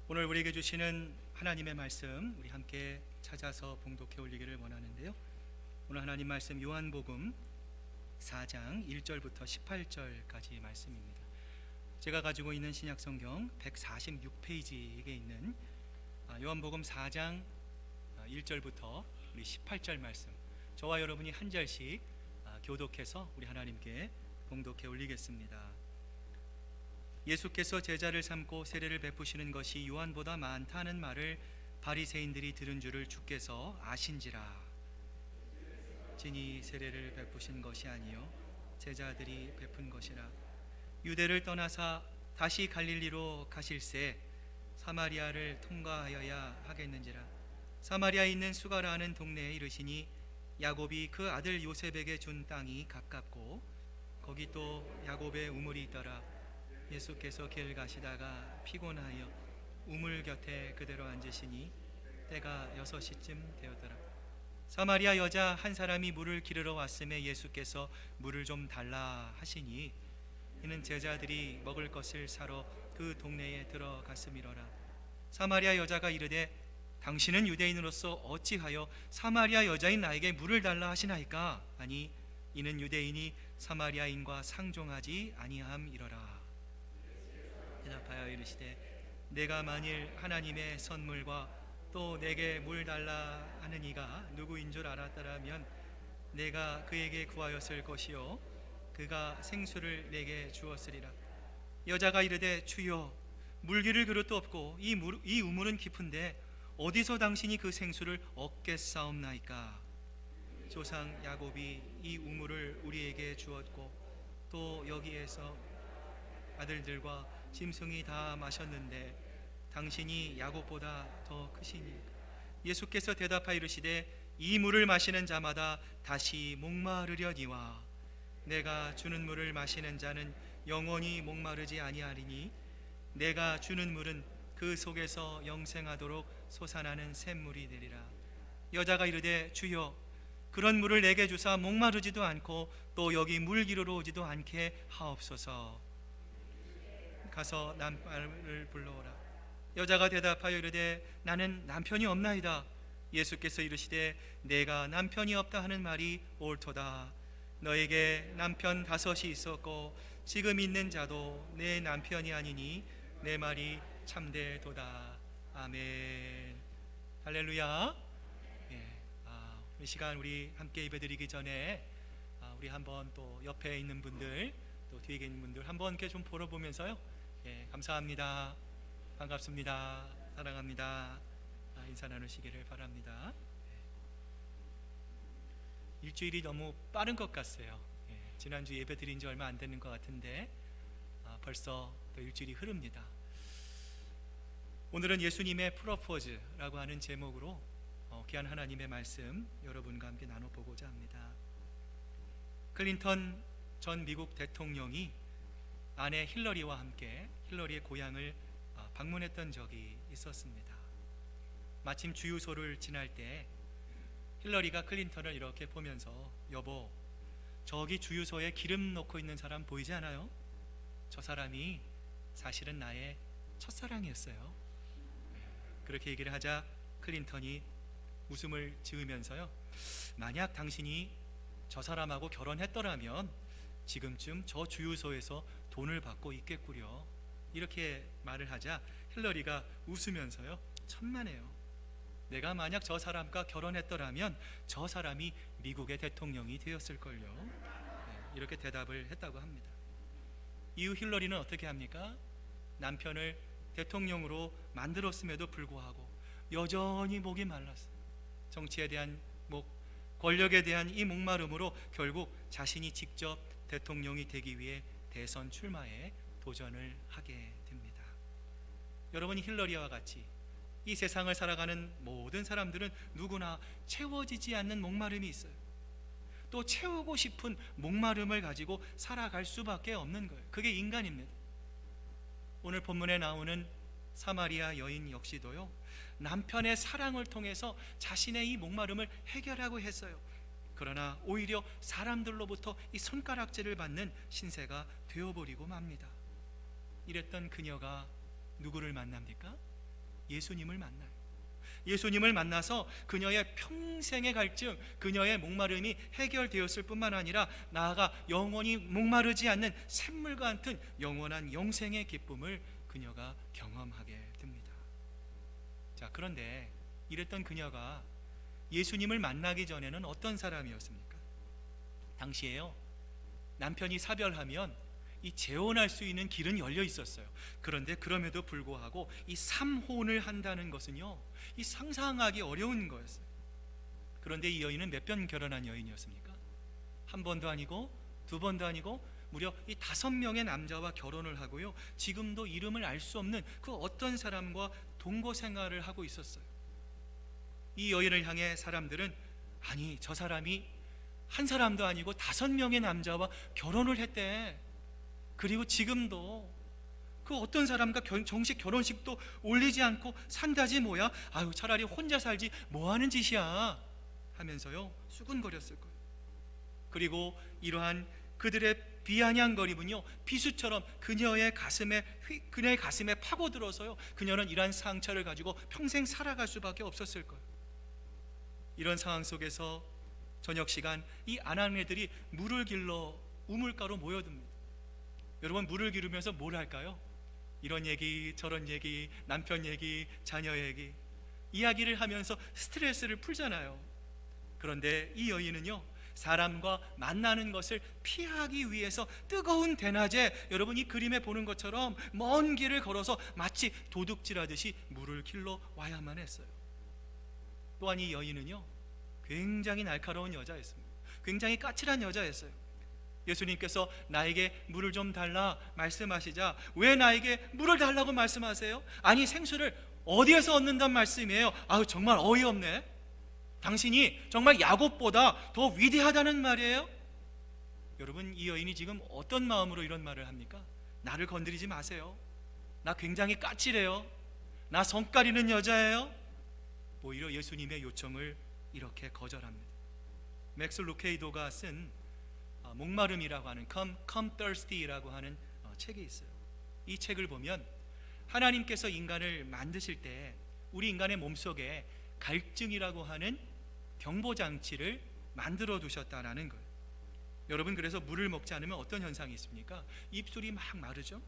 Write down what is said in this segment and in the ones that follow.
오늘 우리에게 주시는 하나님의 말씀 우리 함께 찾아서 봉독해 올리기를 원하는데요. 오늘 하나님 말씀 요한복음 4장 1절부터 18절까지 말씀입니다. 제가 가지고 있는 신약성경 146페이지에 있는 요한복음 4장 1절부터 우리 18절 말씀, 저와 여러분이 한 절씩 교독해서 우리 하나님께 봉독해 올리겠습니다. 예수께서 제자를 삼고 세례를 베푸시는 것이 요한보다 많다는 말을 바리새인들이 들은 줄을 주께서 아신지라. 진이 세례를 베푸신 것이 아니요 제자들이 베푼 것이라. 유대를 떠나사 다시 갈릴리로 가실새 사마리아를 통과하여야 하겠는지라. 사마리아에 있는 수가라는 동네에 이르시니 야곱이 그 아들 요셉에게 준 땅이 가깝고 거기 또 야곱의 우물이 있더라. 예수께서 길 가시다가 피곤하여 우물 곁에 그대로 앉으시니 때가 6시쯤 되었더라. 사마리아 여자 한 사람이 물을 기르러 왔음에 예수께서 물을 좀 달라 하시니 이는 제자들이 먹을 것을 사러 그 동네에 들어갔음이로라. 사마리아 여자가 이르되 당신은 유대인으로서 어찌하여 사마리아 여자인 나에게 물을 달라 하시나이까? 아니 이는 유대인이 사마리아인과 상종하지 아니함이로라. 대답하여 이르시되 내가 만일 하나님의 선물과 또 내게 물 달라 하는 이가 누구인 줄 알았더라면 내가 그에게 구하였을 것이요 그가 생수를 내게 주었으리라. 여자가 이르되 주여 물기를 그릇도 없고 이 우물은 깊은데 어디서 당신이 그 생수를 얻겠사옵나이까? 조상 야곱이 이 우물을 우리에게 주었고 또 여기에서 아들들과 짐승이 다 마셨는데 당신이 야곱보다 더 크시니. 예수께서 대답하여 이르시되 이 물을 마시는 자마다 다시 목마르려니와 내가 주는 물을 마시는 자는 영원히 목마르지 아니하리니 내가 주는 물은 그 속에서 영생하도록 솟아나는 샘물이 되리라. 여자가 이르되 주여 그런 물을 내게 주사 목마르지도 않고 또 여기 물 기르러 오지도 않게 하옵소서. 가서 남편을 불러오라. 여자가 대답하여 이르되 나는 남편이 없나이다. 예수께서 이르시되 내가 남편이 없다 하는 말이 옳도다. 너에게 남편 5이 있었고 지금 있는 자도 내 남편이 아니니 내 말이 참되도다. 아멘. 할렐루야. 이 시간 우리 함께 예배드리기 전에 우리 한번 또 옆에 있는 분들 또 뒤에 있는 분들 한번 이렇게 좀 보러 보면서요. 감사합니다. 반갑습니다. 사랑합니다. 인사 나누시기를 바랍니다. 일주일이 너무 빠른 것 같아요. 지난주 예배 드린 지 얼마 안 되는 것 같은데 벌써 또 일주일이 흐릅니다. 오늘은 예수님의 프로포즈라고 하는 제목으로 귀한 하나님의 말씀 여러분과 함께 나눠보고자 합니다. 클린턴 전 미국 대통령이 아내 힐러리와 함께 힐러리의 고향을 방문했던 적이 있었습니다. 마침 주유소를 지날 때 힐러리가 클린턴을 이렇게 보면서 여보 저기 주유소에 기름 넣고 있는 사람 보이지 않아요? 저 사람이 사실은 나의 첫사랑이었어요. 그렇게 얘기를 하자 클린턴이 웃음을 지으면서요 만약 당신이 저 사람하고 결혼했더라면 지금쯤 저 주유소에서 돈을 받고 있겠구려 이렇게 말을 하자 힐러리가 웃으면서요 천만에요. 내가 만약 저 사람과 결혼했더라면 저 사람이 미국의 대통령이 되었을걸요. 이렇게 대답을 했다고 합니다. 이후 힐러리는 어떻게 합니까? 남편을 대통령으로 만들었음에도 불구하고 여전히 목이 말랐어요. 정치에 대한 권력에 대한 이 목마름으로 결국 자신이 직접 대통령이 되기 위해 대선 출마에 도전을 하게 됩니다. 여러분이 힐러리와 같이 이 세상을 살아가는 모든 사람들은 누구나 채워지지 않는 목마름이 있어요. 또 채우고 싶은 목마름을 가지고 살아갈 수밖에 없는 거예요. 그게 인간입니다. 오늘 본문에 나오는 사마리아 여인 역시도요 남편의 사랑을 통해서 자신의 이 목마름을 해결하고 했어요. 그러나 오히려 사람들로부터 이 손가락질을 받는 신세가 되어버리고 맙니다. 이랬던 그녀가 누구를 만납니까? 예수님을 만나요. 예수님을 만나서 그녀의 평생의 갈증, 그녀의 목마름이 해결되었을 뿐만 아니라 나아가 영원히 목마르지 않는 샘물과 같은 영원한 영생의 기쁨을 그녀가 경험하게 됩니다. 자, 그런데 이랬던 그녀가 예수님을 만나기 전에는 어떤 사람이었습니까? 당시에요, 남편이 사별하면 이 재혼할 수 있는 길은 열려 있었어요. 그런데 그럼에도 불구하고 이 삼혼을 한다는 것은요, 이 상상하기 어려운 거였어요. 그런데 이 여인은 몇 번 결혼한 여인이었습니까? 한 번도 아니고 두 번도 아니고 무려 이 5명의 남자와 결혼을 하고요, 지금도 이름을 알 수 없는 그 어떤 사람과 동거 생활을 하고 있었어요. 이 여인을 향해 사람들은, 아니, 저 사람이 한 사람도 아니고 5명의 남자와 결혼을 했대. 그리고 지금도 그 어떤 사람과 정식 결혼식도 올리지 않고 산다지 뭐야? 아유, 차라리 혼자 살지 뭐 하는 짓이야 하면서요, 수군거렸을 거예요. 그리고 이러한 그들의 비아냥거림은요, 비수처럼 그녀의 가슴에 파고들어서요, 그녀는 이러한 상처를 가지고 평생 살아갈 수밖에 없었을 거예요. 이런 상황 속에서 저녁 시간 이 아낙네들이 물을 길러 우물가로 모여듭니다. 여러분, 물을 기르면서 뭘 할까요? 이런 얘기 저런 얘기, 남편 얘기, 자녀 얘기, 이야기를 하면서 스트레스를 풀잖아요. 그런데 이 여인은요, 사람과 만나는 것을 피하기 위해서 뜨거운 대낮에, 여러분 이 그림에 보는 것처럼 먼 길을 걸어서 마치 도둑질하듯이 물을 길러 와야만 했어요. 또한 이 여인은요, 굉장히 날카로운 여자였습니다. 굉장히 까칠한 여자였어요. 예수님께서 나에게 물을 좀 달라 말씀하시자, 왜 나에게 물을 달라고 말씀하세요? 아니, 생수를 어디에서 얻는단 말씀이에요? 아유, 정말 어이없네. 당신이 정말 야곱보다 더 위대하다는 말이에요? 여러분, 이 여인이 지금 어떤 마음으로 이런 말을 합니까? 나를 건드리지 마세요. 나 굉장히 까칠해요. 나 성깔이는 여자예요. 오히려 예수님의 요청을 이렇게 거절합니다. 맥스 루케이도가 쓴 목마름이라고 하는 Come Thirsty라고 하는 책이 있어요. 이 책을 보면 하나님께서 인간을 만드실 때 우리 인간의 몸속에 갈증이라고 하는 경보장치를 만들어 두셨다라는 거예요. 여러분, 그래서 물을 먹지 않으면 어떤 현상이 있습니까? 입술이 막 마르죠.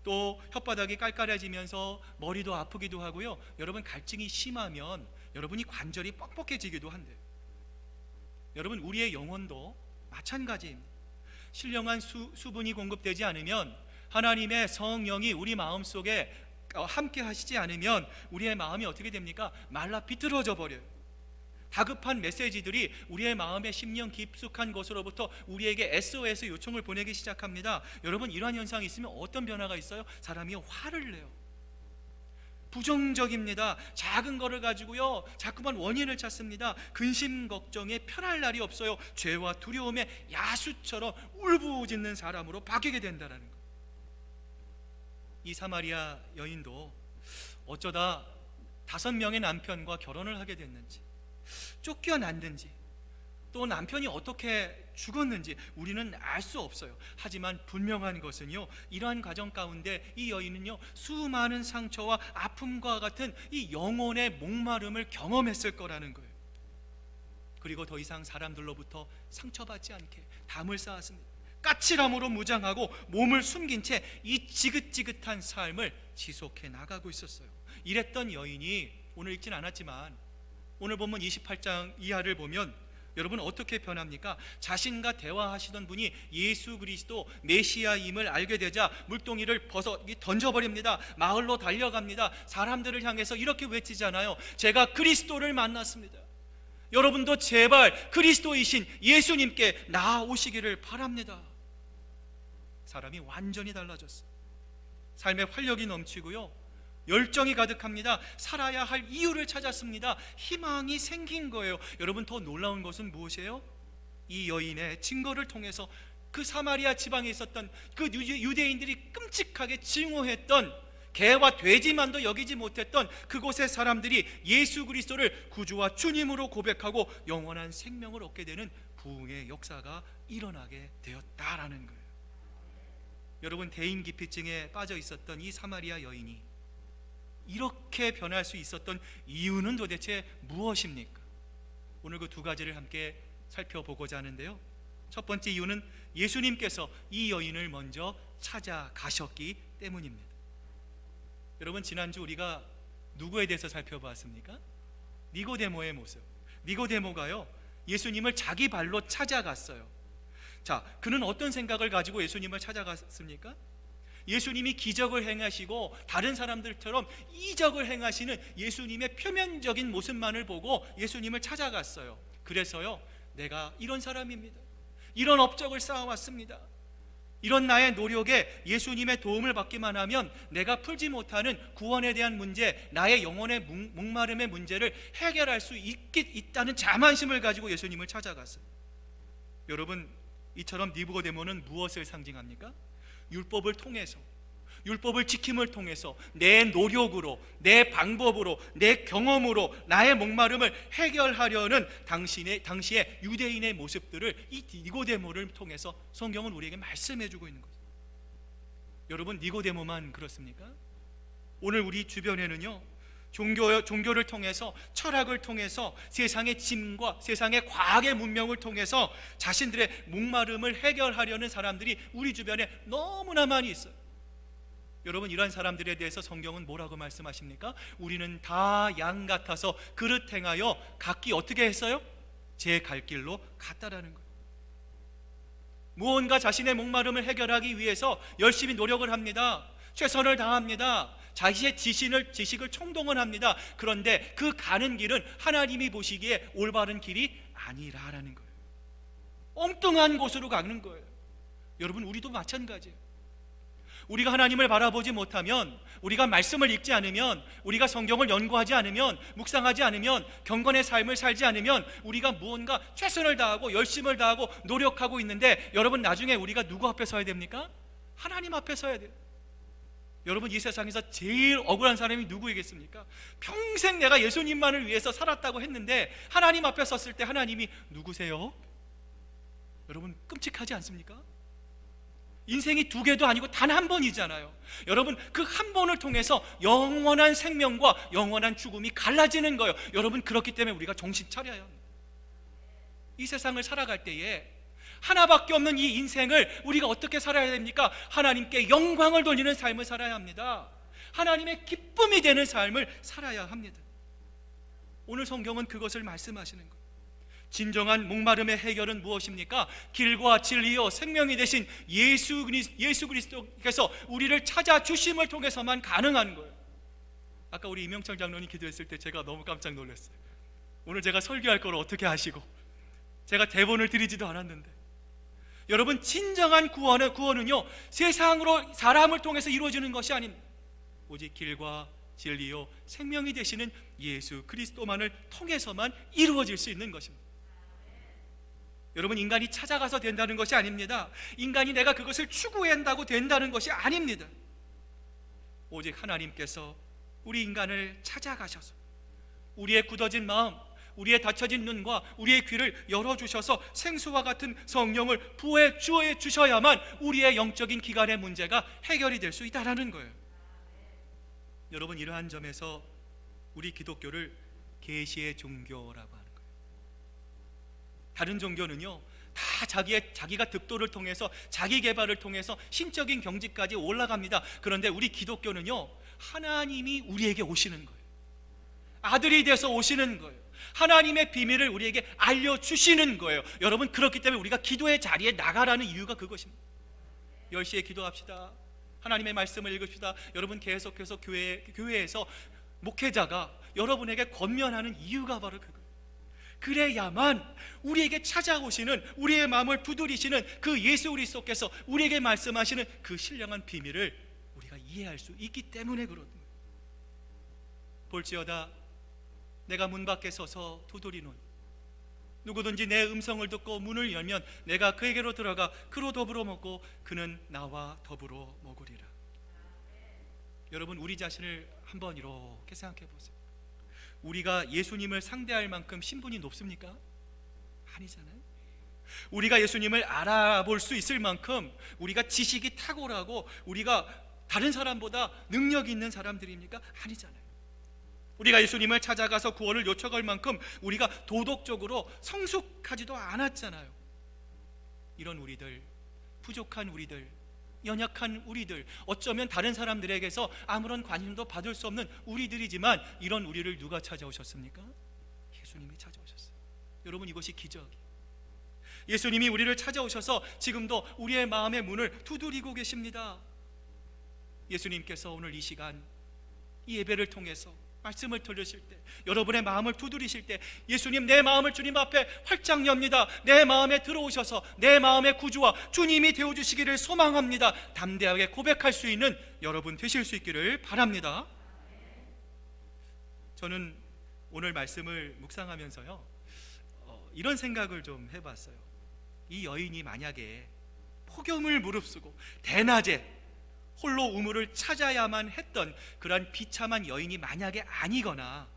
또 혓바닥이 깔깔해지면서 머리도 아프기도 하고요, 여러분 갈증이 심하면 여러분이 관절이 뻑뻑해지기도 한대요. 여러분, 우리의 영혼도 마찬가지입니다. 신령한 수분이 공급되지 않으면, 하나님의 성령이 우리 마음속에 함께 하시지 않으면 우리의 마음이 어떻게 됩니까? 말라 비틀어져 버려요. 다급한 메시지들이 우리의 마음의 심령 깊숙한 곳으로부터 우리에게 SOS 요청을 보내기 시작합니다. 여러분, 이러한 현상이 있으면 어떤 변화가 있어요? 사람이 화를 내요. 부정적입니다. 작은 거를 가지고요, 자꾸만 원인을 찾습니다. 근심 걱정에 편할 날이 없어요. 죄와 두려움에 야수처럼 울부짖는 사람으로 바뀌게 된다는 거. 이 사마리아 여인도 어쩌다 5명의 남편과 결혼을 하게 됐는지, 쫓겨났는지, 또 남편이 어떻게 죽었는지 우리는 알 수 없어요. 하지만 분명한 것은요, 이러한 과정 가운데 이 여인은요, 수많은 상처와 아픔과 같은 이 영혼의 목마름을 경험했을 거라는 거예요. 그리고 더 이상 사람들로부터 상처받지 않게 담을 쌓았습니다. 까칠함으로 무장하고 몸을 숨긴 채 이 지긋지긋한 삶을 지속해 나가고 있었어요. 이랬던 여인이 오늘 읽진 않았지만 오늘 본문 28장 이하를 보면 여러분 어떻게 변합니까? 자신과 대화하시던 분이 예수 그리스도 메시아임을 알게 되자 물동이를 벗어 던져버립니다. 마을로 달려갑니다. 사람들을 향해서 이렇게 외치잖아요. 제가 그리스도를 만났습니다. 여러분도 제발 그리스도이신 예수님께 나아오시기를 바랍니다. 사람이 완전히 달라졌어요. 삶의 활력이 넘치고요, 열정이 가득합니다. 살아야 할 이유를 찾았습니다. 희망이 생긴 거예요. 여러분, 더 놀라운 것은 무엇이에요? 이 여인의 증거를 통해서 그 사마리아 지방에 있었던 그 유대인들이 끔찍하게 증오했던, 개와 돼지만도 여기지 못했던 그곳의 사람들이 예수 그리스도를 구주와 주님으로 고백하고 영원한 생명을 얻게 되는 부흥의 역사가 일어나게 되었다라는 거예요. 여러분, 대인기피증에 빠져 있었던 이 사마리아 여인이 이렇게 변할 수 있었던 이유는 도대체 무엇입니까? 오늘 그 두 가지를 함께 살펴보고자 하는데요. 첫 번째 이유는 예수님께서 이 여인을 먼저 찾아가셨기 때문입니다. 여러분, 지난주 우리가 누구에 대해서 살펴보았습니까? 니고데모의 모습. 니고데모가요, 예수님을 자기 발로 찾아갔어요. 자, 그는 어떤 생각을 가지고 예수님을 찾아갔습니까? 예수님이 기적을 행하시고 다른 사람들처럼 이적을 행하시는 예수님의 표면적인 모습만을 보고 예수님을 찾아갔어요. 그래서요, 내가 이런 사람입니다, 이런 업적을 쌓아왔습니다, 이런 나의 노력에 예수님의 도움을 받기만 하면 내가 풀지 못하는 구원에 대한 문제, 나의 영혼의 목마름의 문제를 해결할 수 있다는 자만심을 가지고 예수님을 찾아갔어요. 여러분, 이처럼 니고데모는 무엇을 상징합니까? 율법을 통해서, 율법을 지킴을 통해서 내 노력으로, 내 방법으로, 내 경험으로 나의 목마름을 해결하려는 당시의 유대인의 모습들을 이 니고데모를 통해서 성경은 우리에게 말씀해주고 있는 거죠. 여러분, 니고데모만 그렇습니까? 오늘 우리 주변에는요, 종교를 통해서, 철학을 통해서, 세상의 짐과 세상의 과학의 문명을 통해서 자신들의 목마름을 해결하려는 사람들이 우리 주변에 너무나 많이 있어요. 여러분, 이러한 사람들에 대해서 성경은 뭐라고 말씀하십니까? 우리는 다 양 같아서 그릇 행하여 각기 어떻게 했어요? 제 갈 길로 갔다라는 거예요. 무언가 자신의 목마름을 해결하기 위해서 열심히 노력을 합니다. 최선을 다합니다. 자신의 지식을 총동원합니다. 그런데 그 가는 길은 하나님이 보시기에 올바른 길이 아니라라는 거예요. 엉뚱한 곳으로 가는 거예요. 여러분, 우리도 마찬가지예요. 우리가 하나님을 바라보지 못하면, 우리가 말씀을 읽지 않으면, 우리가 성경을 연구하지 않으면, 묵상하지 않으면, 경건의 삶을 살지 않으면 우리가 무언가 최선을 다하고 열심을 다하고 노력하고 있는데, 여러분, 나중에 우리가 누구 앞에 서야 됩니까? 하나님 앞에 서야 돼요. 여러분, 이 세상에서 제일 억울한 사람이 누구이겠습니까? 평생 내가 예수님만을 위해서 살았다고 했는데 하나님 앞에 섰을 때 하나님이 누구세요? 여러분, 끔찍하지 않습니까? 인생이 두 개도 아니고 단 한 번이잖아요. 여러분, 그 한 번을 통해서 영원한 생명과 영원한 죽음이 갈라지는 거예요. 여러분, 그렇기 때문에 우리가 정신 차려야 합니다. 이 세상을 살아갈 때에 하나밖에 없는 이 인생을 우리가 어떻게 살아야 됩니까? 하나님께 영광을 돌리는 삶을 살아야 합니다. 하나님의 기쁨이 되는 삶을 살아야 합니다. 오늘 성경은 그것을 말씀하시는 거예요. 진정한 목마름의 해결은 무엇입니까? 길과 진리요 생명이 되신 예수 그리스도께서 우리를 찾아주심을 통해서만 가능한 거예요. 아까 우리 이명철 장로님 기도했을 때 제가 너무 깜짝 놀랐어요. 오늘 제가 설교할 걸 어떻게 아시고, 제가 대본을 드리지도 않았는데. 여러분, 진정한 구원은요 세상으로 사람을 통해서 이루어지는 것이 아닙니다. 오직 길과 진리요 생명이 되시는 예수 그리스도만을 통해서만 이루어질 수 있는 것입니다. 여러분, 인간이 찾아가서 된다는 것이 아닙니다. 인간이 내가 그것을 추구한다고 된다는 것이 아닙니다. 오직 하나님께서 우리 인간을 찾아가셔서 우리의 굳어진 마음, 우리의 닫혀진 눈과 우리의 귀를 열어주셔서 생수와 같은 성령을 부어 주셔야만 우리의 영적인 기간의 문제가 해결이 될 수 있다는 거예요. 여러분, 이러한 점에서 우리 기독교를 계시의 종교라고 하는 거예요. 다른 종교는요 다 자기가 득도를 통해서, 자기 개발을 통해서 신적인 경지까지 올라갑니다. 그런데 우리 기독교는요 하나님이 우리에게 오시는 거예요. 아들이 돼서 오시는 거예요. 하나님의 비밀을 우리에게 알려주시는 거예요. 여러분, 그렇기 때문에 우리가 기도의 자리에 나가라는 이유가 그것입니다. 10시에 기도합시다. 하나님의 말씀을 읽읍시다. 여러분, 계속해서 교회에서 목회자가 여러분에게 권면하는 이유가 바로 그거예요. 그래야만 우리에게 찾아오시는, 우리의 마음을 두드리시는 그 예수 그리스도께서 우리에게 말씀하시는 그 신령한 비밀을 우리가 이해할 수 있기 때문에 그렇습니다. 볼지어다 내가 문 밖에 서서 두드리노니 누구든지 내 음성을 듣고 문을 열면 내가 그에게로 들어가 그로 더불어 먹고 그는 나와 더불어 먹으리라. 여러분, 우리 자신을 한번 이렇게 생각해 보세요. 우리가 예수님을 상대할 만큼 신분이 높습니까? 아니잖아요. 우리가 예수님을 알아볼 수 있을 만큼 우리가 지식이 탁월하고 우리가 다른 사람보다 능력이 있는 사람들입니까? 아니잖아요. 우리가 예수님을 찾아가서 구원을 요청할 만큼 우리가 도덕적으로 성숙하지도 않았잖아요. 이런 우리들, 부족한 우리들, 연약한 우리들, 어쩌면 다른 사람들에게서 아무런 관심도 받을 수 없는 우리들이지만, 이런 우리를 누가 찾아오셨습니까? 예수님이 찾아오셨어요. 여러분, 이것이 기적이에요. 예수님이 우리를 찾아오셔서 지금도 우리의 마음의 문을 두드리고 계십니다. 예수님께서 오늘 이 시간, 이 예배를 통해서 말씀을 들으실 때, 여러분의 마음을 두드리실 때, 예수님, 내 마음을 주님 앞에 활짝 엽니다. 내 마음에 들어오셔서 내 마음의 구주와 주님이 되어주시기를 소망합니다. 담대하게 고백할 수 있는 여러분 되실 수 있기를 바랍니다. 저는 오늘 말씀을 묵상하면서요, 이런 생각을 좀 해봤어요. 이 여인이 만약에 폭염을 무릅쓰고 대낮에 홀로 우물을 찾아야만 했던 그러한 비참한 여인이 만약에 아니거나,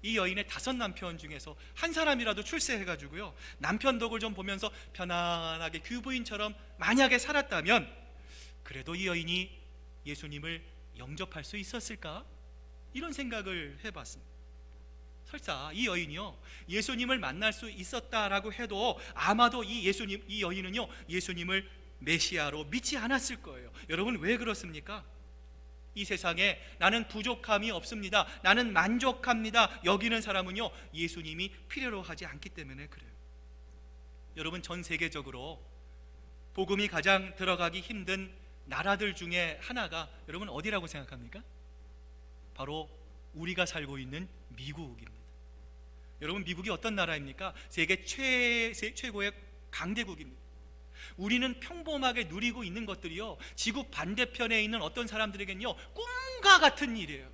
이 여인의 5 남편 중에서 한 사람이라도 출세해가지고요, 남편 덕을 좀 보면서 편안하게 규부인처럼 만약에 살았다면, 그래도 이 여인이 예수님을 영접할 수 있었을까? 이런 생각을 해봤습니다. 설사 이 여인이요, 예수님을 만날 수 있었다라고 해도 아마도 이 여인은요, 예수님을 메시아로 믿지 않았을 거예요. 여러분, 왜 그렇습니까? 이 세상에 나는 부족함이 없습니다, 나는 만족합니다 여기는 사람은요, 예수님이 필요로 하지 않기 때문에 그래요. 여러분, 전 세계적으로 복음이 가장 들어가기 힘든 나라들 중에 하나가 여러분 어디라고 생각합니까? 바로 우리가 살고 있는 미국입니다. 여러분, 미국이 어떤 나라입니까? 세계 최고의 강대국입니다. 우리는 평범하게 누리고 있는 것들이요, 지구 반대편에 있는 어떤 사람들에겐요, 꿈과 같은 일이에요.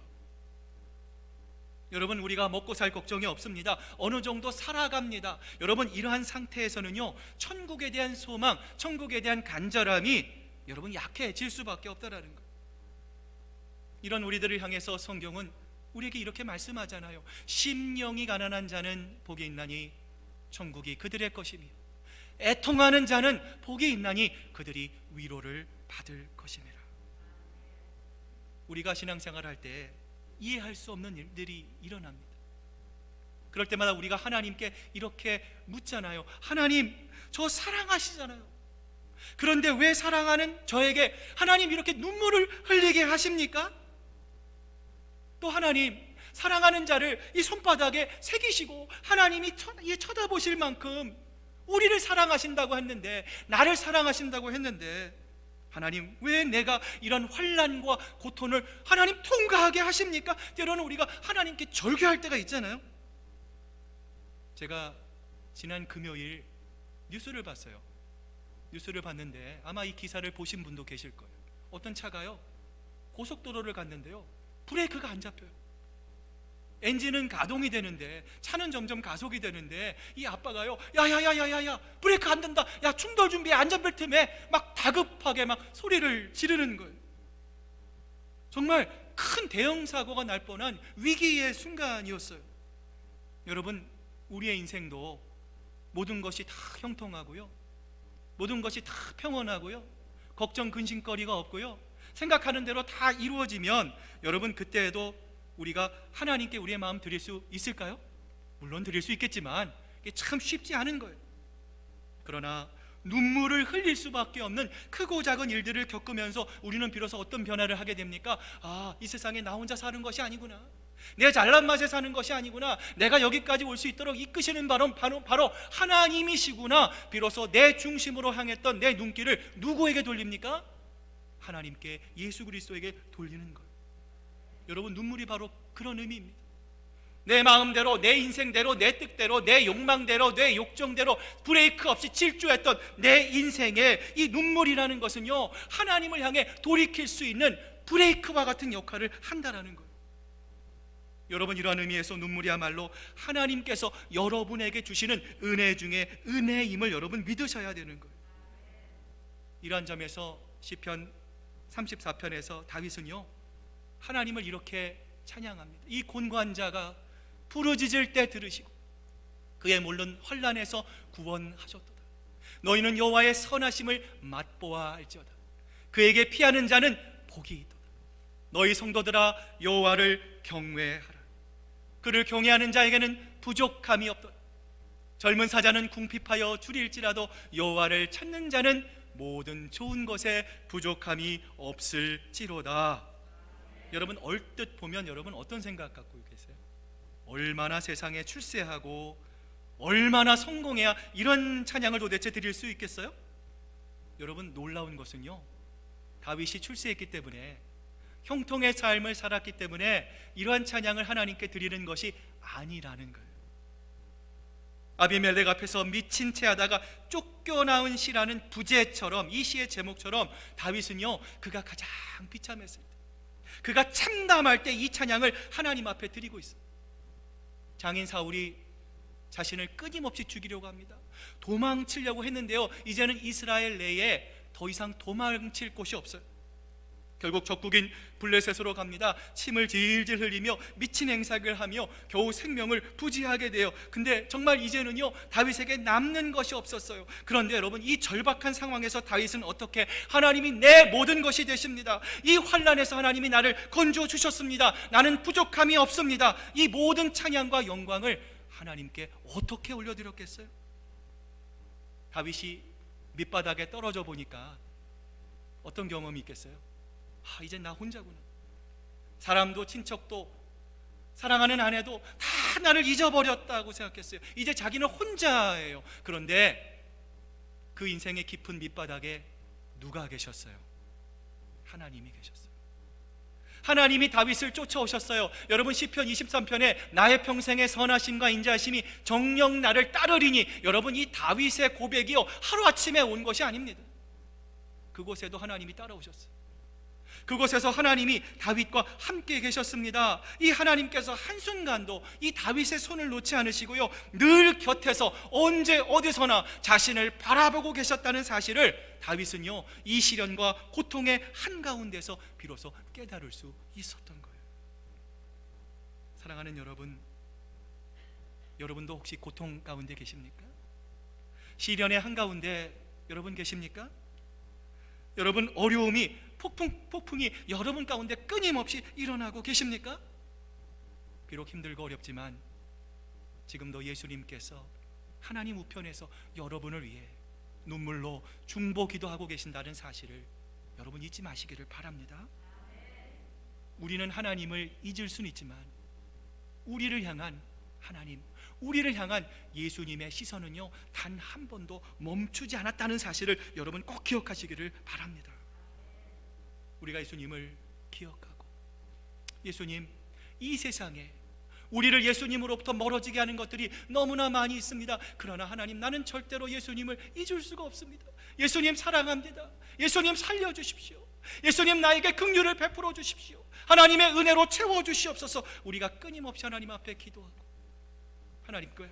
여러분, 우리가 먹고 살 걱정이 없습니다. 어느 정도 살아갑니다. 여러분, 이러한 상태에서는요, 천국에 대한 소망, 천국에 대한 간절함이 여러분 약해질 수밖에 없다라는 거예요. 이런 우리들을 향해서 성경은 우리에게 이렇게 말씀하잖아요. 심령이 가난한 자는 복이 있나니 천국이 그들의 것이며, 애통하는 자는 복이 있나니 그들이 위로를 받을 것이니라. 우리가 신앙생활할 때 이해할 수 없는 일들이 일어납니다. 그럴 때마다 우리가 하나님께 이렇게 묻잖아요. 하나님, 저 사랑하시잖아요. 그런데 왜 사랑하는 저에게 하나님 이렇게 눈물을 흘리게 하십니까? 또 하나님, 사랑하는 자를 이 손바닥에 새기시고 하나님이 쳐다보실 만큼 우리를 사랑하신다고 했는데, 나를 사랑하신다고 했는데, 하나님, 왜 내가 이런 환난과 고통을 하나님 통과하게 하십니까? 때로는 우리가 하나님께 절규할 때가 있잖아요. 제가 지난 금요일 뉴스를 봤어요. 뉴스를 봤는데 아마 이 기사를 보신 분도 계실 거예요. 어떤 차가요, 고속도로를 갔는데요, 브레이크가 안 잡혀요. 엔진은 가동이 되는데, 차는 점점 가속이 되는데, 이 아빠가요, 야야야야야야, 브레이크 안 된다, 야 충돌 준비해, 안전벨트 매, 막 다급하게 막 소리를 지르는 거예요. 정말 큰 대형 사고가 날 뻔한 위기의 순간이었어요. 여러분, 우리의 인생도 모든 것이 다 형통하고요, 모든 것이 다 평온하고요, 걱정 근심거리가 없고요, 생각하는 대로 다 이루어지면 여러분, 그때에도 우리가 하나님께 우리의 마음 드릴 수 있을까요? 물론 드릴 수 있겠지만 이게 참 쉽지 않은 거예요. 그러나 눈물을 흘릴 수밖에 없는 크고 작은 일들을 겪으면서 우리는 비로소 어떤 변화를 하게 됩니까? 아, 이 세상에 나 혼자 사는 것이 아니구나, 내 잘난 맛에 사는 것이 아니구나, 내가 여기까지 올 수 있도록 이끄시는 바로 하나님이시구나. 비로소 내 중심으로 향했던 내 눈길을 누구에게 돌립니까? 하나님께, 예수 그리스도에게 돌리는 거예요. 여러분, 눈물이 바로 그런 의미입니다. 내 마음대로, 내 인생대로, 내 뜻대로, 내 욕망대로, 내 욕정대로 브레이크 없이 질주했던 내 인생의 이 눈물이라는 것은요, 하나님을 향해 돌이킬 수 있는 브레이크와 같은 역할을 한다라는 거예요. 여러분, 이러한 의미에서 눈물이야말로 하나님께서 여러분에게 주시는 은혜 중에 은혜임을 여러분 믿으셔야 되는 거예요. 이러한 점에서 시편 34편에서 다윗은요, 하나님을 이렇게 찬양합니다. 이 곤고한자가 부르짖을 때 들으시고 그의 모든 환난에서 구원하셨도다. 너희는 여호와의 선하심을 맛보아 알지어다. 그에게 피하는 자는 복이 있도다. 너희 성도들아 여호와를 경외하라. 그를 경외하는 자에게는 부족함이 없도다. 젊은 사자는 궁핍하여 줄일지라도 여호와를 찾는 자는 모든 좋은 것에 부족함이 없을지로다. 여러분 얼뜻 보면 여러분 어떤 생각 갖고 계세요? 얼마나 세상에 출세하고 얼마나 성공해야 이런 찬양을 도대체 드릴 수 있겠어요? 여러분 놀라운 것은요, 다윗이 출세했기 때문에, 형통의 삶을 살았기 때문에 이러한 찬양을 하나님께 드리는 것이 아니라는 거예요. 아비멜렉 앞에서 미친 채 하다가 쫓겨나온 시라는 부제처럼, 이 시의 제목처럼 다윗은요, 그가 가장 비참했을 때, 그가 참담할 때 이 찬양을 하나님 앞에 드리고 있어요. 장인 사울이 자신을 끊임없이 죽이려고 합니다. 도망치려고 했는데요, 이제는 이스라엘 내에 더 이상 도망칠 곳이 없어요. 결국 적국인 블레셋으로 갑니다. 침을 질질 흘리며 미친 행사를 하며 겨우 생명을 부지하게 돼요. 근데 정말 이제는요, 다윗에게 남는 것이 없었어요. 그런데 여러분, 이 절박한 상황에서 다윗은 어떻게, 하나님이 내 모든 것이 되십니다. 이 환난에서 하나님이 나를 건져 주셨습니다. 나는 부족함이 없습니다. 이 모든 찬양과 영광을 하나님께 어떻게 올려드렸겠어요? 다윗이 밑바닥에 떨어져 보니까 어떤 경험이 있겠어요? 이제 나 혼자구나. 사람도 친척도 사랑하는 아내도 다 나를 잊어버렸다고 생각했어요. 이제 자기는 혼자예요. 그런데 그 인생의 깊은 밑바닥에 누가 계셨어요? 하나님이 계셨어요. 하나님이 다윗을 쫓아오셨어요. 여러분, 시편 23편에 나의 평생의 선하심과 인자하심이 정녕 나를 따르리니, 여러분, 이 다윗의 고백이요, 하루아침에 온 것이 아닙니다. 그곳에도 하나님이 따라오셨어요. 그곳에서 하나님이 다윗과 함께 계셨습니다. 이 하나님께서 한순간도 이 다윗의 손을 놓지 않으시고요, 늘 곁에서 언제 어디서나 자신을 바라보고 계셨다는 사실을 다윗은요, 이 시련과 고통의 한가운데서 비로소 깨달을 수 있었던 거예요. 사랑하는 여러분, 여러분도 혹시 고통 가운데 계십니까? 시련의 한가운데 여러분 계십니까? 여러분 어려움이 폭풍이 여러분 가운데 끊임없이 일어나고 계십니까? 비록 힘들고 어렵지만 지금도 예수님께서 하나님 우편에서 여러분을 위해 눈물로 중보 기도하고 계신다는 사실을 여러분 잊지 마시기를 바랍니다. 우리는 하나님을 잊을 수는 있지만 우리를 향한 하나님, 우리를 향한 예수님의 시선은요, 단 한 번도 멈추지 않았다는 사실을 여러분 꼭 기억하시기를 바랍니다. 우리가 예수님을 기억하고, 예수님, 이 세상에 우리를 예수님으로부터 멀어지게 하는 것들이 너무나 많이 있습니다. 그러나 하나님, 나는 절대로 예수님을 잊을 수가 없습니다. 예수님 사랑합니다. 예수님 살려주십시오. 예수님 나에게 긍휼을 베풀어 주십시오. 하나님의 은혜로 채워주시옵소서. 우리가 끊임없이 하나님 앞에 기도하고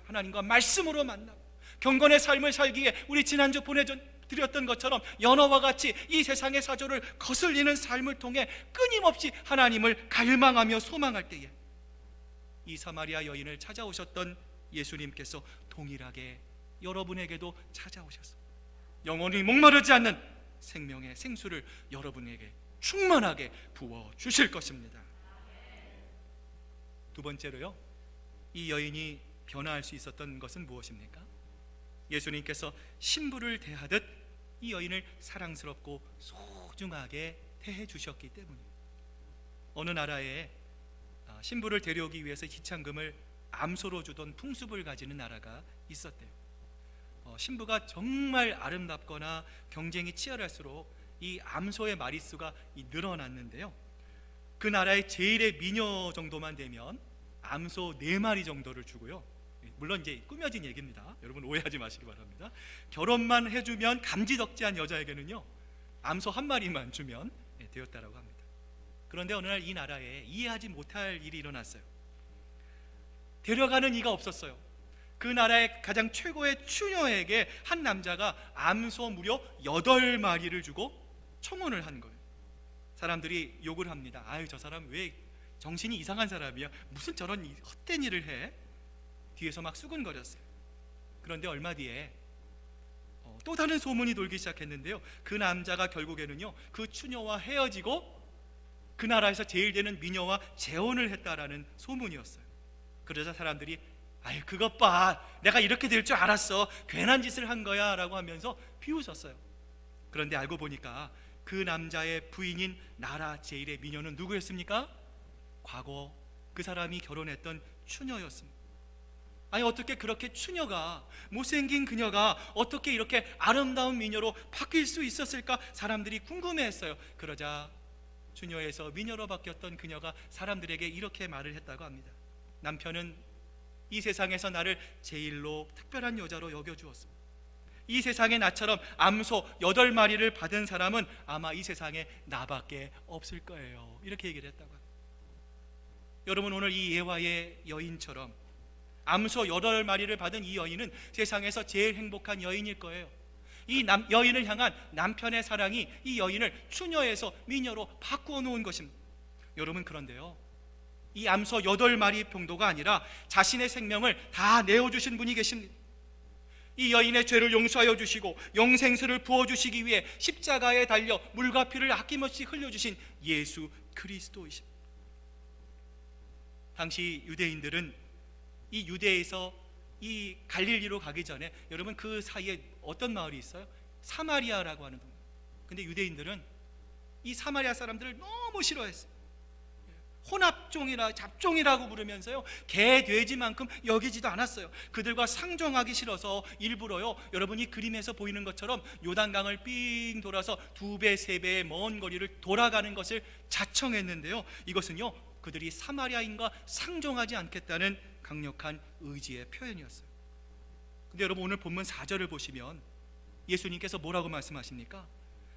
하나님과 말씀으로 만나고 경건의 삶을 살기에 우리 지난주 보내드렸던 것처럼 연어와 같이 이 세상의 사조를 거슬리는 삶을 통해 끊임없이 하나님을 갈망하며 소망할 때에 이 사마리아 여인을 찾아오셨던 예수님께서 동일하게 여러분에게도 찾아오셨습니다. 영원히 목마르지 않는 생명의 생수를 여러분에게 충만하게 부어주실 것입니다. 두 번째로요, 이 여인이 변화할 수 있었던 것은 무엇입니까? 예수님께서 신부를 대하듯 이 여인을 사랑스럽고 소중하게 대해 주셨기 때문이에요. 어느 나라에 신부를 데려오기 위해서 희창금을 암소로 주던 풍습을 가지는 나라가 있었대요. 신부가 정말 아름답거나 경쟁이 치열할수록 이 암소의 마리수가 늘어났는데요, 그 나라의 제일의 미녀 정도만 되면 암소 4마리 정도를 주고요, 물론 이제 꾸며진 얘기입니다. 여러분 오해하지 마시기 바랍니다. 결혼만 해주면 감지덕지한 여자에게는요, 암소 1마리만 주면 되었다라고 합니다. 그런데 어느 날 이 나라에 이해하지 못할 일이 일어났어요. 데려가는 이가 없었어요. 그 나라의 가장 최고의 추녀에게 한 남자가 암소 무려 8마리를 주고 청혼을 한 거예요. 사람들이 욕을 합니다. 아유, 저 사람 왜 정신이 이상한 사람이야, 무슨 저런 헛된 일을 해? 뒤에서 막 수근거렸어요. 그런데 얼마 뒤에 또 다른 소문이 돌기 시작했는데요, 그 남자가 결국에는요 그 추녀와 헤어지고 그 나라에서 제일 되는 미녀와 재혼을 했다라는 소문이었어요. 그러자 사람들이 아유 그것 봐, 내가 이렇게 될 줄 알았어, 괜한 짓을 한 거야 라고 하면서 비웃었어요. 그런데 알고 보니까 그 남자의 부인인 나라 제일의 미녀는 누구였습니까? 과거 그 사람이 결혼했던 추녀였습니다. 아니 어떻게 그렇게 추녀가, 못생긴 그녀가 어떻게 이렇게 아름다운 미녀로 바뀔 수 있었을까 사람들이 궁금해했어요. 그러자 추녀에서 미녀로 바뀌었던 그녀가 사람들에게 이렇게 말을 했다고 합니다. 남편은 이 세상에서 나를 제일로 특별한 여자로 여겨주었습니다. 이 세상에 나처럼 암소 8마리를 받은 사람은 아마 이 세상에 나밖에 없을 거예요. 이렇게 얘기를 했다고 합니다. 여러분, 오늘 이 예화의 여인처럼 암소 8마리를 받은 이 여인은 세상에서 제일 행복한 여인일 거예요. 이 여인을 향한 남편의 사랑이 이 여인을 추녀에서 미녀로 바꾸어 놓은 것입니다. 여러분, 그런데요, 이 암소 8마리 병도가 아니라 자신의 생명을 다 내어주신 분이 계십니다. 이 여인의 죄를 용서하여 주시고 영생수를 부어주시기 위해 십자가에 달려 물과 피를 아낌없이 흘려주신 예수 그리스도이십니다. 당시 유대인들은 이 유대에서 이 갈릴리로 가기 전에 여러분 그 사이에 어떤 마을이 있어요? 사마리아라고 하는 동네. 근데 유대인들은 이 사마리아 사람들을 너무 싫어했어요. 혼합종이라 잡종이라고 부르면서요, 개 돼지만큼 여기지도 않았어요. 그들과 상종하기 싫어서 일부러요, 여러분이 그림에서 보이는 것처럼 요단강을 삥 돌아서 2배 3배의 먼 거리를 돌아가는 것을 자청했는데요, 이것은요 그들이 사마리아인과 상종하지 않겠다는 강력한 의지의 표현이었어요. 근데 여러분, 오늘 본문 4절을 보시면 예수님께서 뭐라고 말씀하십니까?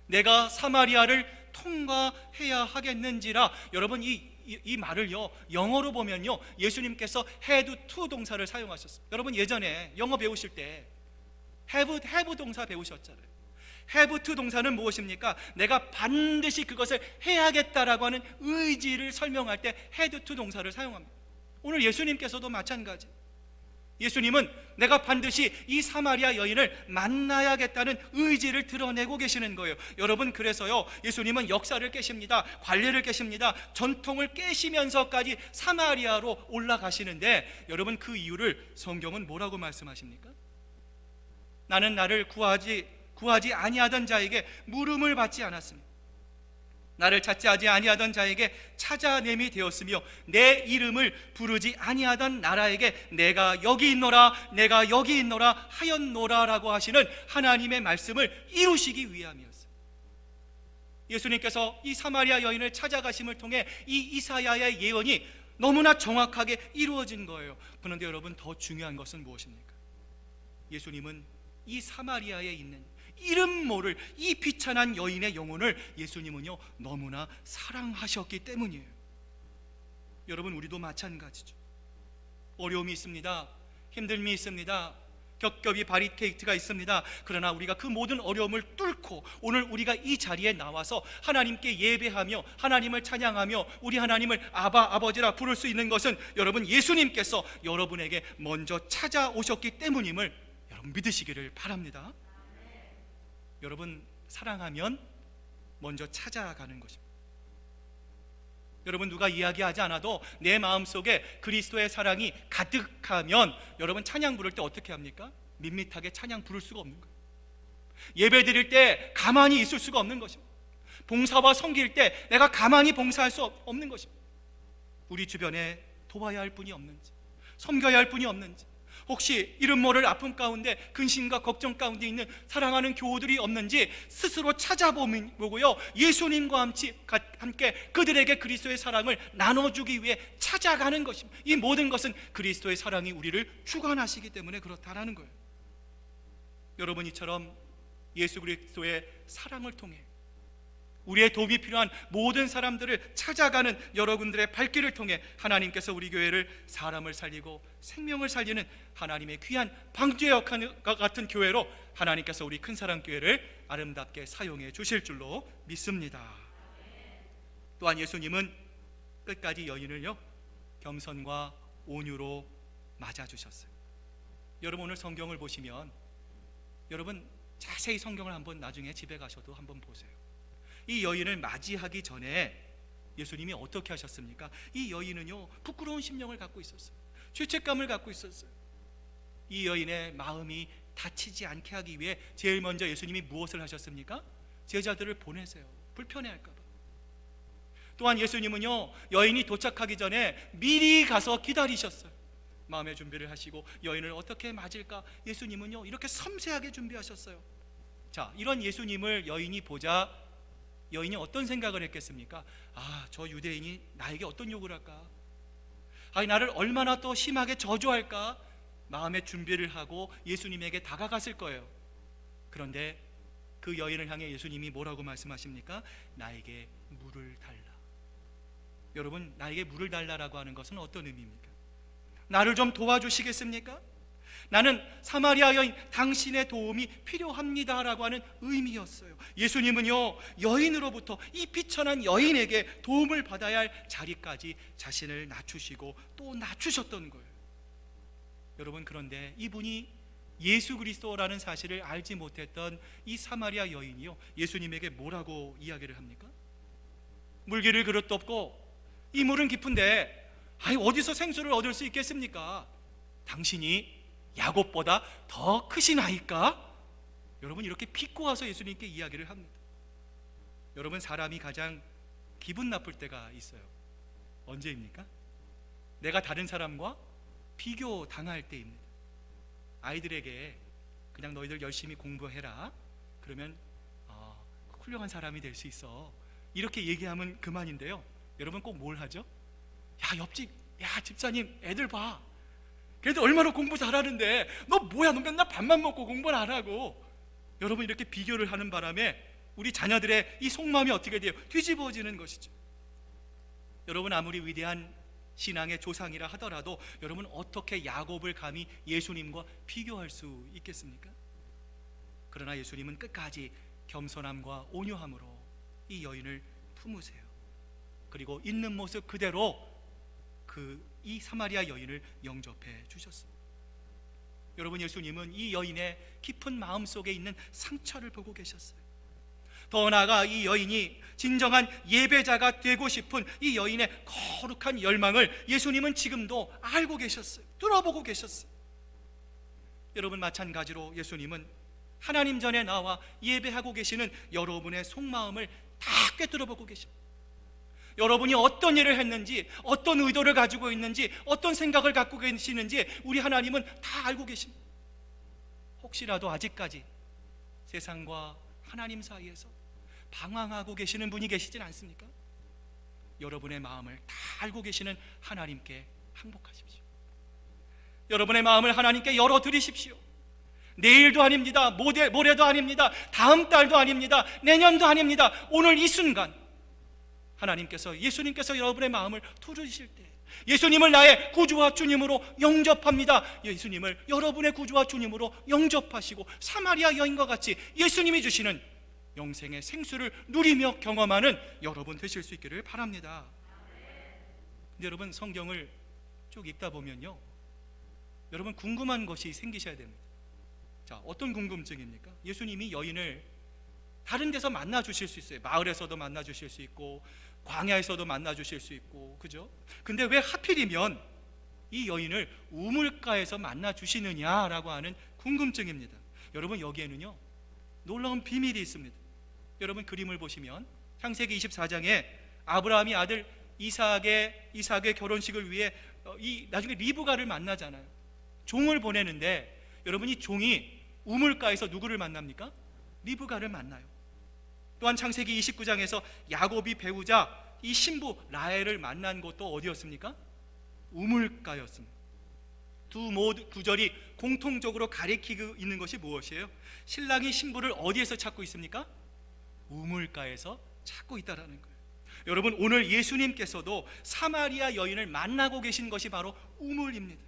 내가 사마리아를 통과해야 하겠는지라. 여러분, 이 말을요 영어로 보면요 예수님께서 had to 동사를 사용하셨습니다. 여러분, 예전에 영어 배우실 때 have 동사 배우셨잖아요. have to 동사는 무엇입니까? 내가 반드시 그것을 해야겠다라고 하는 의지를 설명할 때 had to 동사를 사용합니다. 오늘 예수님께서도 마찬가지. 예수님은 내가 반드시 이 사마리아 여인을 만나야겠다는 의지를 드러내고 계시는 거예요. 여러분, 그래서요 예수님은 역사를 깨십니다. 관례를 깨십니다. 전통을 깨시면서까지 사마리아로 올라가시는데, 여러분 그 이유를 성경은 뭐라고 말씀하십니까? 나는 나를 구하지 아니하던 자에게 물음을 받지 않았습니다. 나를 찾지 아니하던 자에게 찾아냄이 되었으며 내 이름을 부르지 아니하던 나라에게 내가 여기 있노라 하였노라라고 하시는 하나님의 말씀을 이루시기 위함이었어요. 예수님께서 이 사마리아 여인을 찾아가심을 통해 이 이사야의 예언이 너무나 정확하게 이루어진 거예요. 그런데 여러분, 더 중요한 것은 무엇입니까? 예수님은 이 사마리아에 있는 이름 모를 이 비천한 여인의 영혼을 예수님은요 너무나 사랑하셨기 때문이에요. 여러분, 우리도 마찬가지죠. 어려움이 있습니다. 힘듦이 있습니다. 겹겹이 바리케이트가 있습니다. 그러나 우리가 그 모든 어려움을 뚫고 오늘 우리가 이 자리에 나와서 하나님께 예배하며 하나님을 찬양하며 우리 하나님을 아버지라 부를 수 있는 것은 여러분 예수님께서 여러분에게 먼저 찾아오셨기 때문임을 여러분 믿으시기를 바랍니다. 여러분, 사랑하면 먼저 찾아가는 것입니다. 여러분, 누가 이야기하지 않아도 내 마음속에 그리스도의 사랑이 가득하면 여러분 찬양 부를 때 어떻게 합니까? 밋밋하게 찬양 부를 수가 없는 거예요. 예배 드릴 때 가만히 있을 수가 없는 것입니다. 봉사와 섬길 때 내가 가만히 봉사할 수 없는 것입니다. 우리 주변에 도와야 할 분이 없는지, 섬겨야 할 분이 없는지, 혹시 이름 모를 아픔 가운데 근심과 걱정 가운데 있는 사랑하는 교우들이 없는지 스스로 찾아보고요 예수님과 함께 그들에게 그리스도의 사랑을 나눠주기 위해 찾아가는 것입니다. 이 모든 것은 그리스도의 사랑이 우리를 주관하시기 때문에 그렇다라는 거예요. 여러분, 이처럼 예수 그리스도의 사랑을 통해 우리의 도움이 필요한 모든 사람들을 찾아가는 여러분들의 발길을 통해 하나님께서 우리 교회를 사람을 살리고 생명을 살리는 하나님의 귀한 방주역과 같은 교회로 하나님께서 우리 큰사랑교회를 아름답게 사용해 주실 줄로 믿습니다. 또한 예수님은 끝까지 여인을요 겸손과 온유로 맞아주셨어요. 여러분, 오늘 성경을 보시면 여러분 자세히 성경을 한번 나중에 집에 가셔도 한번 보세요. 이 여인을 맞이하기 전에 예수님이 어떻게 하셨습니까? 이 여인은요, 부끄러운 심령을 갖고 있었어요. 죄책감을 갖고 있었어요. 이 여인의 마음이 다치지 않게 하기 위해 제일 먼저 예수님이 무엇을 하셨습니까? 제자들을 보내세요. 불편해할까 봐. 또한 예수님은요, 여인이 도착하기 전에 미리 가서 기다리셨어요. 마음의 준비를 하시고 여인을 어떻게 맞을까 예수님은요 이렇게 섬세하게 준비하셨어요. 자, 이런 예수님을 여인이 보자 여인이 어떤 생각을 했겠습니까? 아, 저 유대인이 나에게 어떤 욕을 할까? 아니, 나를 얼마나 또 심하게 저주할까? 마음의 준비를 하고 예수님에게 다가갔을 거예요. 그런데 그 여인을 향해 예수님이 뭐라고 말씀하십니까? 나에게 물을 달라. 여러분, 나에게 물을 달라라고 하는 것은 어떤 의미입니까? 나를 좀 도와주시겠습니까? 나는 사마리아 여인, 당신의 도움이 필요합니다 라고 하는 의미였어요. 예수님은요, 여인으로부터 이 비천한 여인에게 도움을 받아야 할 자리까지 자신을 낮추시고 또 낮추셨던 거예요. 여러분, 그런데 이분이 예수 그리스도라는 사실을 알지 못했던 이 사마리아 여인이요, 예수님에게 뭐라고 이야기를 합니까? 물기를 그릇도 없고 이 물은 깊은데 어디서 생수를 얻을 수 있겠습니까? 당신이 야곱보다 더 크시나이까? 여러분, 이렇게 비꼬아서 예수님께 이야기를 합니다. 여러분, 사람이 가장 기분 나쁠 때가 있어요. 언제입니까? 내가 다른 사람과 비교 당할 때입니다. 아이들에게 그냥 너희들 열심히 공부해라, 그러면 훌륭한 사람이 될 수 있어, 이렇게 얘기하면 그만인데요, 여러분 꼭 뭘 하죠? 야, 옆집, 야, 집사님 애들 봐, 그래도 얼마나 공부 잘하는데 너 뭐야, 너 맨날 밥만 먹고 공부를 안 하고. 여러분, 이렇게 비교를 하는 바람에 우리 자녀들의 이 속마음이 어떻게 돼요? 뒤집어지는 것이죠. 여러분, 아무리 위대한 신앙의 조상이라 하더라도 여러분, 어떻게 야곱을 감히 예수님과 비교할 수 있겠습니까? 그러나 예수님은 끝까지 겸손함과 온유함으로 이 여인을 품으세요. 그리고 있는 모습 그대로 이 사마리아 여인을 영접해 주셨습니다. 여러분, 예수님은 이 여인의 깊은 마음 속에 있는 상처를 보고 계셨어요. 더 나아가 이 여인이 진정한 예배자가 되고 싶은 이 여인의 거룩한 열망을 예수님은 지금도 알고 계셨어요. 뚫어보고 계셨어요. 여러분, 마찬가지로 예수님은 하나님 전에 나와 예배하고 계시는 여러분의 속마음을 다 꿰뚫어보고 계십니다. 여러분이 어떤 일을 했는지, 어떤 의도를 가지고 있는지, 어떤 생각을 갖고 계시는지 우리 하나님은 다 알고 계십니다. 혹시라도 아직까지 세상과 하나님 사이에서 방황하고 계시는 분이 계시진 않습니까? 여러분의 마음을 다 알고 계시는 하나님께 항복하십시오. 여러분의 마음을 하나님께 열어드리십시오. 내일도 아닙니다, 모레도 아닙니다, 다음 달도 아닙니다, 내년도 아닙니다. 오늘 이 순간 예수님께서 여러분의 마음을 뚫으실 때 예수님을 나의 구주와 주님으로 영접합니다. 예수님을 여러분의 구주와 주님으로 영접하시고 사마리아 여인과 같이 예수님이 주시는 영생의 생수를 누리며 경험하는 여러분 되실 수 있기를 바랍니다. 근데 여러분, 성경을 쭉 읽다 보면요, 여러분 궁금한 것이 생기셔야 됩니다. 자, 어떤 궁금증입니까? 예수님이 여인을 다른 데서 만나 주실 수 있어요. 마을에서도 만나 주실 수 있고 광야에서도 만나 주실 수 있고, 그죠? 근데 왜 하필이면 이 여인을 우물가에서 만나 주시느냐라고 하는 궁금증입니다. 여러분, 여기에는요 놀라운 비밀이 있습니다. 여러분, 그림을 보시면 창세기 24장에 아브라함이 아들 이삭의 결혼식을 위해 나중에 리브가를 만나잖아요. 종을 보내는데 여러분, 이 종이 우물가에서 누구를 만납니까? 리브가를 만나요. 또한 창세기 29장에서 야곱이 배우자 이 신부 라헬을 만난 곳도 어디였습니까? 우물가였습니다. 두 구절이 공통적으로 가리키고 있는 것이 무엇이에요? 신랑이 신부를 어디에서 찾고 있습니까? 우물가에서 찾고 있다라는 거예요. 여러분, 오늘 예수님께서도 사마리아 여인을 만나고 계신 것이 바로 우물입니다.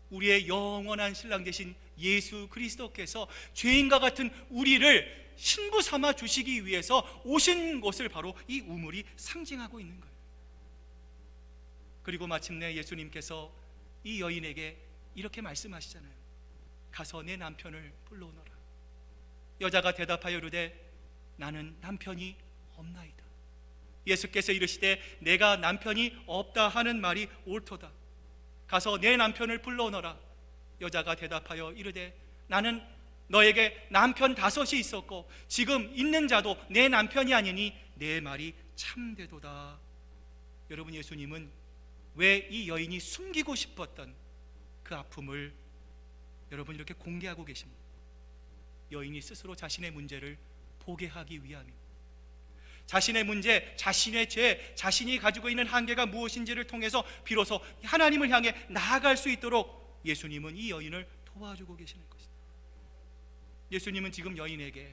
우리의 영원한 신랑 되신 예수 그리스도께서 죄인과 같은 우리를 신부 삼아 주시기 위해서 오신 것을 바로 이 우물이 상징하고 있는 거예요. 그리고 마침내 예수님께서 이 여인에게 이렇게 말씀하시잖아요. 가서 내 남편을 불러오너라. 여자가 대답하여 이르되 나는 남편이 없나이다. 예수께서 이르시되 내가 남편이 없다 하는 말이 옳도다. 가서 내 남편을 불러오너라. 여자가 대답하여 이르되 나는 너에게 남편 5이 있었고 지금 있는 자도 내 남편이 아니니 내 말이 참되도다. 여러분, 예수님은 왜 이 여인이 숨기고 싶었던 그 아픔을 여러분 이렇게 공개하고 계십니다. 여인이 스스로 자신의 문제를 보게 하기 위함입니다. 자신의 문제, 자신의 죄, 자신이 가지고 있는 한계가 무엇인지를 통해서 비로소 하나님을 향해 나아갈 수 있도록 예수님은 이 여인을 도와주고 계시는 것입니다. 예수님은 지금 여인에게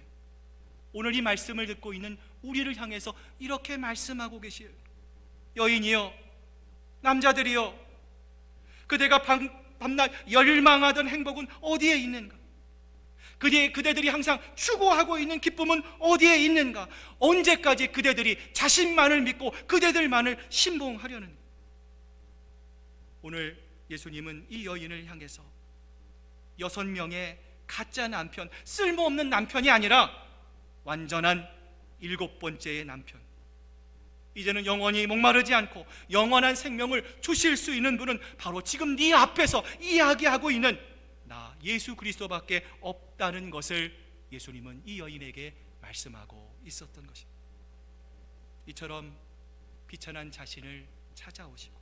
오늘 이 말씀을 듣고 있는 우리를 향해서 이렇게 말씀하고 계시요. 여인이여, 남자들이여, 그대가 밤낮 열망하던 행복은 어디에 있는가? 그대들이 항상 추구하고 있는 기쁨은 어디에 있는가? 언제까지 그대들이 자신만을 믿고 그대들만을 신봉하려는가? 오늘 예수님은 이 여인을 향해서 6명의 가짜 남편, 쓸모없는 남편이 아니라 완전한 7번째의 남편, 이제는 영원히 목마르지 않고 영원한 생명을 주실 수 있는 분은 바로 지금 네 앞에서 이야기하고 있는 나 예수 그리스도밖에 없다는 것을 예수님은 이 여인에게 말씀하고 있었던 것입니다. 이처럼 비천한 자신을 찾아오시고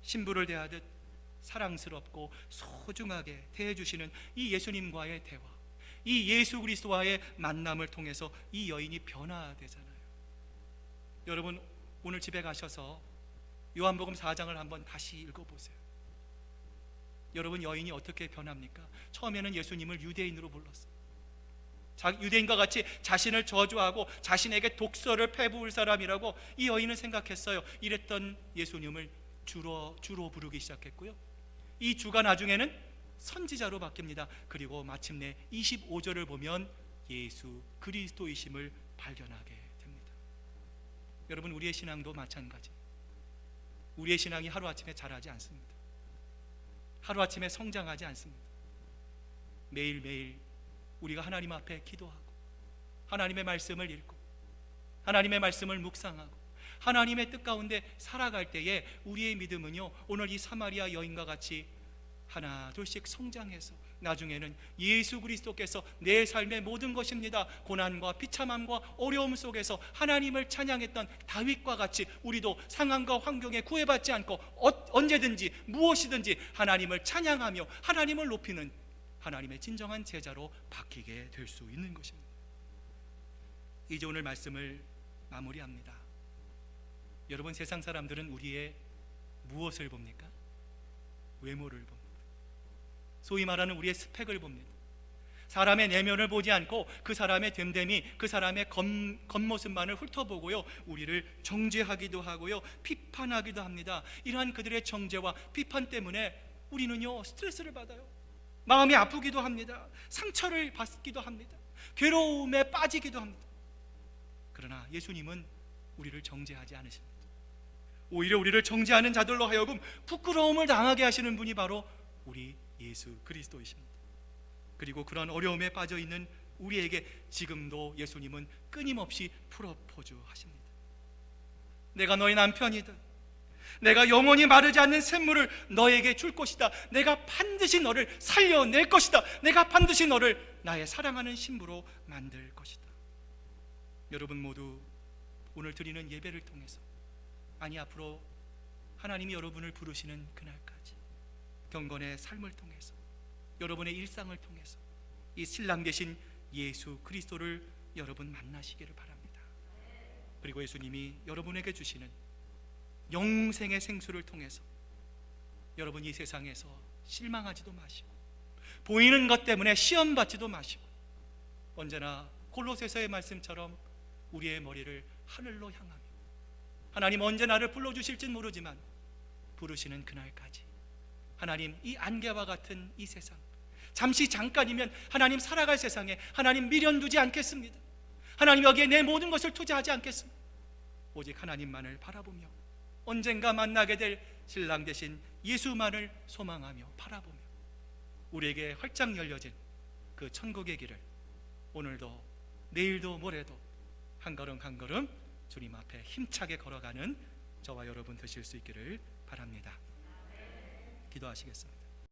신부를 대하듯 사랑스럽고 소중하게 대해주시는 이 예수님과의 대화, 이 예수 그리스도와의 만남을 통해서 이 여인이 변화되잖아요. 여러분, 오늘 집에 가셔서 요한복음 4장을 한번 다시 읽어보세요. 여러분, 여인이 어떻게 변합니까? 처음에는 예수님을 유대인으로 불렀어요. 유대인과 같이 자신을 저주하고 자신에게 독서를 패부을 사람이라고 이 여인은 생각했어요. 이랬던 예수님을 주로 부르기 시작했고요. 이 주가 나중에는 선지자로 바뀝니다. 그리고 마침내 25절을 보면 예수 그리스도이심을 발견하게 됩니다. 여러분, 우리의 신앙도 마찬가지. 우리의 신앙이 하루아침에 자라지 않습니다. 하루아침에 성장하지 않습니다. 매일매일 우리가 하나님 앞에 기도하고 하나님의 말씀을 읽고 하나님의 말씀을 묵상하고 하나님의 뜻 가운데 살아갈 때에 우리의 믿음은요, 오늘 이 사마리아 여인과 같이 하나 둘씩 성장해서 나중에는 예수 그리스도께서 내 삶의 모든 것입니다. 고난과 비참함과 어려움 속에서 하나님을 찬양했던 다윗과 같이 우리도 상황과 환경에 구애받지 않고 언제든지 무엇이든지 하나님을 찬양하며 하나님을 높이는 하나님의 진정한 제자로 바뀌게 될 수 있는 것입니다. 이제 오늘 말씀을 마무리합니다. 여러분, 세상 사람들은 우리의 무엇을 봅니까? 외모를 봅니다. 소위 말하는 우리의 스펙을 봅니다. 사람의 내면을 보지 않고 그 사람의 됨됨이, 그 사람의 겉모습만을 훑어보고요, 우리를 정죄하기도 하고요, 비판하기도 합니다. 이러한 그들의 정죄와 비판 때문에 우리는요, 스트레스를 받아요. 마음이 아프기도 합니다. 상처를 받기도 합니다. 괴로움에 빠지기도 합니다. 그러나 예수님은 우리를 정죄하지 않으십니다. 오히려 우리를 정죄하는 자들로 하여금 부끄러움을 당하게 하시는 분이 바로 우리 예수 그리스도이십니다. 그리고 그런 어려움에 빠져 있는 우리에게 지금도 예수님은 끊임없이 프로포즈 하십니다. 내가 너의 남편이다. 내가 영원히 마르지 않는 샘물을 너에게 줄 것이다. 내가 반드시 너를 살려낼 것이다. 내가 반드시 너를 나의 사랑하는 신부로 만들 것이다. 여러분 모두 오늘 드리는 예배를 통해서, 아니 앞으로 하나님이 여러분을 부르시는 그날까지 경건의 삶을 통해서, 여러분의 일상을 통해서 이 신랑 되신 예수 그리스도를 여러분 만나시기를 바랍니다. 그리고 예수님이 여러분에게 주시는 영생의 생수를 통해서 여러분 이 세상에서 실망하지도 마시고 보이는 것 때문에 시험받지도 마시고 언제나 골로새서의 말씀처럼 우리의 머리를 하늘로 향하며 하나님 언제 나를 불러주실진 모르지만 부르시는 그날까지 하나님 이 안개와 같은 이 세상, 잠시 잠깐이면 하나님 살아갈 세상에 하나님 미련 두지 않겠습니다. 하나님 여기에 내 모든 것을 투자하지 않겠습니다. 오직 하나님만을 바라보며 언젠가 만나게 될 신랑 되신 예수만을 소망하며 바라보며 우리에게 활짝 열려진 그 천국의 길을 오늘도 내일도 모레도 한 걸음 한 걸음 주님 앞에 힘차게 걸어가는 저와 여러분 되실 수 있기를 바랍니다. 기도하시겠습니다.